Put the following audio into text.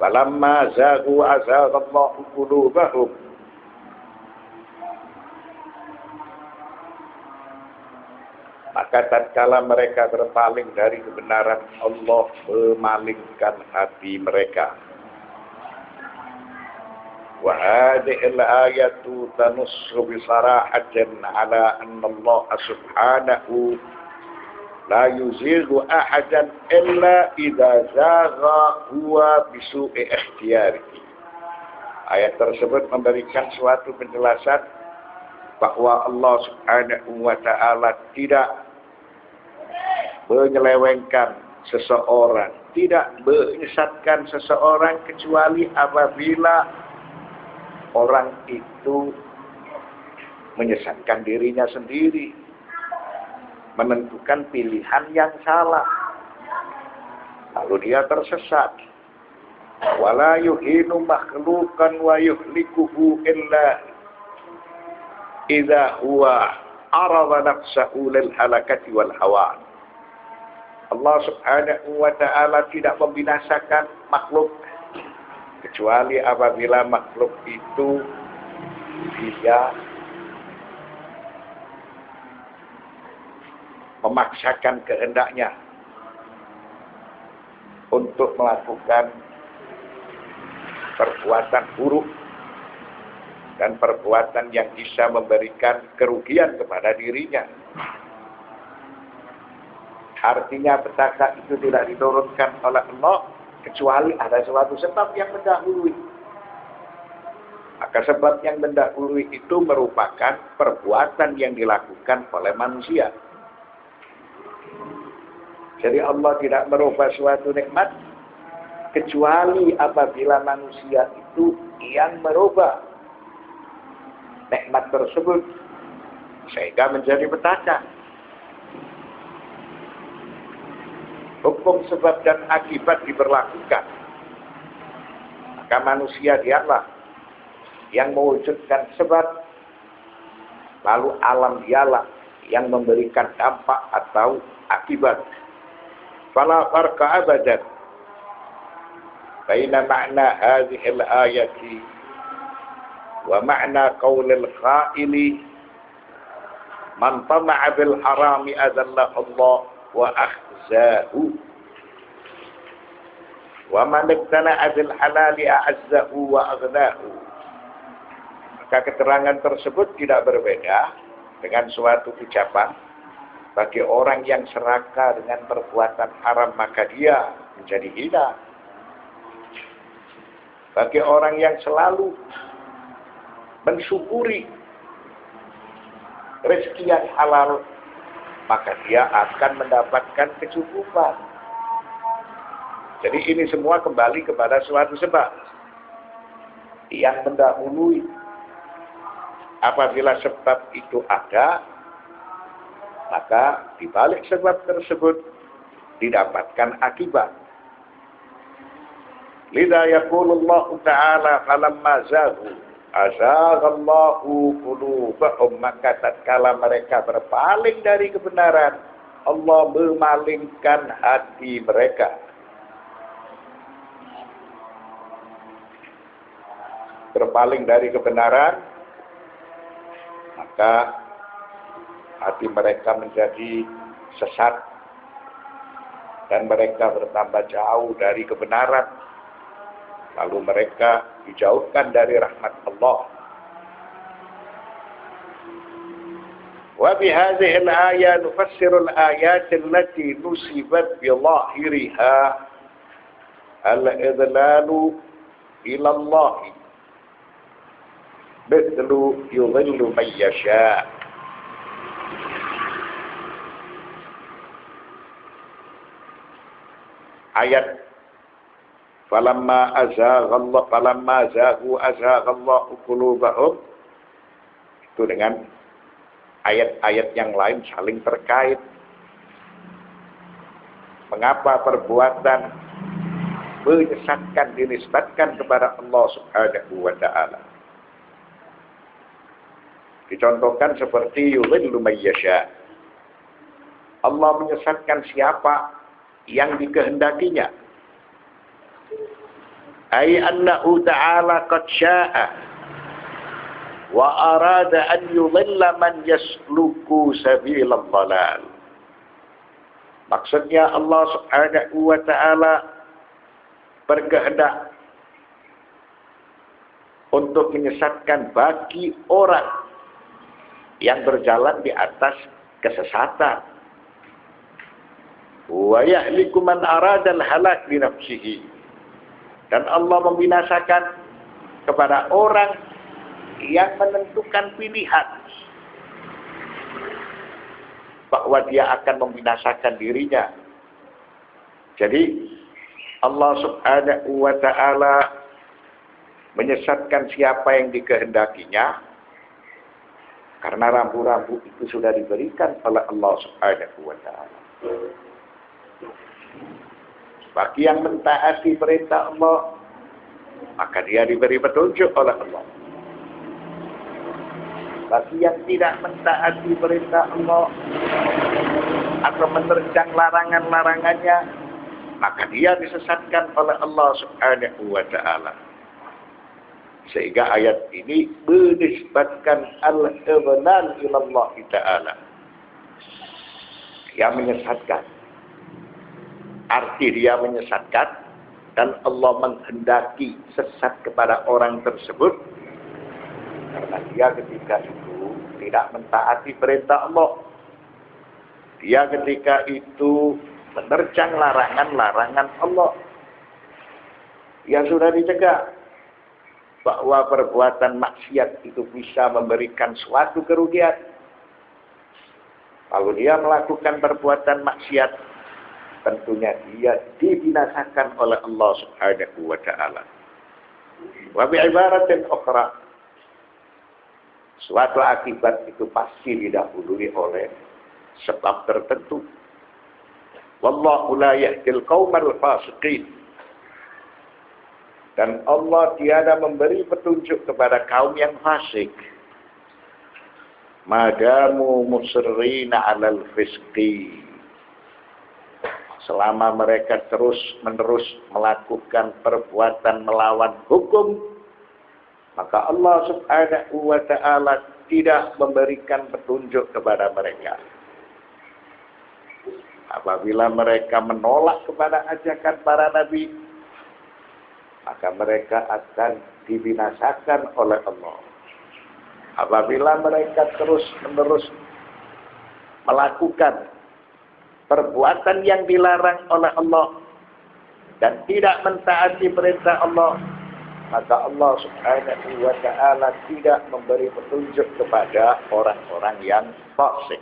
Falamma zaghu azaghallahu qulubahum. Maka tatkala mereka berpaling dari kebenaran, Allah memalingkan hati mereka. Wa hadhihi al-ayatu tanussu bi sarahatin ala anna Allah subhanahu la yuzighu ahadan illa idza zagha huwa bi su'i ikhtiyarihi. Ayat tersebut memberikan suatu penjelasan bahwa Allah subhanahu wa ta'ala tidak menyelewengkan seseorang, tidak menyesatkan seseorang kecuali apabila orang itu menyesatkan dirinya sendiri, menentukan pilihan yang salah, lalu dia tersesat. Wala yuhinu makhluqan wa yuhlikuhu illa idza huwa arada nafsahu lil halakati wal hawa. Allah subhanahu wa ta'ala tidak membinasakan makhluk kecuali apabila makhluk itu dia memaksakan kehendaknya untuk melakukan perbuatan buruk dan perbuatan yang bisa memberikan kerugian kepada dirinya. Artinya petaka itu tidak diturunkan oleh Allah kecuali ada suatu sebab yang mendahului. Maka sebab yang mendahului itu merupakan perbuatan yang dilakukan oleh manusia. Jadi Allah tidak merubah suatu nikmat kecuali apabila manusia itu yang merubah nikmat tersebut sehingga menjadi petaka. Hukum sebab dan akibat diberlakukan. Maka manusia dialah yang mewujudkan sebab, lalu alam dialah yang memberikan dampak atau akibat. Fala farqa abadan baina ma'na hadhihi al-ayati wa ma'na qaulil qaili man tama'a bil harami adallahu Allah wa akhzahu wa man iktana'a bil halali a'azzahu wa aghnahu. Maka keterangan tersebut tidak berbeda dengan suatu ucapan bagi orang yang serakah dengan perbuatan haram maka dia menjadi hina. Bagi orang yang selalu mensyukuri rezeki yang halal maka dia akan mendapatkan kecukupan. Jadi ini semua kembali kepada suatu sebab yang mendahului. Apabila sebab itu ada, maka di balik sebab tersebut didapatkan akibat. Lidza yaqulu Allah Ta'ala falamma zaghu azaghallahu qulubahum, maka tatkala mereka berpaling dari kebenaran, Allah memalingkan hati mereka. Berpaling dari kebenaran, maka hati mereka menjadi sesat dan mereka bertambah jauh dari kebenaran. Lalu mereka dijauhkan dari rahmat Allah. Wa bihadhihi al-ayat nufassiru al-ayat allati nusibat bi dhahiriha al-idlalu ila Allah mithlu yudhillu man yasha. Ayat falamma zaghu azaghallahu qulubahum itu dengan ayat-ayat yang lain saling terkait. Mengapa perbuatan menyesatkan dinisbatkan kepada Allah Subhanahu wa Ta'ala? Dicontohkan seperti yudhillu man yasha. Allah menyesatkan siapa yang dikehendakinya. Ay annahu ta'ala qad sya'a wa arada an yudhilla man yasluku sabilal dhalal. Maksudnya Allah Subhanahu wa ta'ala berkehendak untuk menyesatkan bagi orang yang berjalan di atas kesesatan. Wa yahliku man arada al-halak li nafsihi. Dan Allah membinasakan kepada orang yang menentukan pilihan bahwa dia akan membinasakan dirinya. Jadi Allah Subhanahu wa ta'ala menyesatkan siapa yang dikehendakinya karena rambu-rambu itu sudah diberikan oleh Allah Subhanahu wa ta'ala. Bagi yang mentaati perintah Allah, maka dia diberi petunjuk oleh Allah. Bagi yang tidak mentaati perintah Allah atau menerjang larangan-larangannya, maka dia disesatkan oleh Allah Subhanahu wa ta'ala. Sehingga ayat ini menisbatkan al-idlal ilallah ta'ala. Dia menyesatkan. Arti dia menyesatkan dan Allah menghendaki sesat kepada orang tersebut karena dia ketika itu tidak mentaati perintah Allah. Dia ketika itu menerjang larangan-larangan Allah. Dia sudah dicegah bahwa perbuatan maksiat itu bisa memberikan suatu kerugian. Kalau dia melakukan perbuatan maksiat, tentunya dia dibinasakan oleh Allah Subhanahu wa ta'ala. Wa bi'ibaratin ukhra, suatu akibat itu pasti didahului oleh sebab tertentu. Wallahu la yahdil qaumal fasiqin. Dan Allah tiada memberi petunjuk kepada kaum yang fasik. Madamu musirrina 'alal fisqi. Selama mereka terus-menerus melakukan perbuatan melawan hukum, maka Allah Subhanahu wa ta'ala tidak memberikan petunjuk kepada mereka. Apabila mereka menolak kepada ajakan para nabi, maka mereka akan dibinasakan oleh Allah. Apabila mereka terus-menerus melakukan perbuatan yang dilarang oleh Allah dan tidak mentaati perintah Allah, maka Allah Subhanahu wa ta'ala tidak memberi petunjuk kepada orang-orang yang fasik.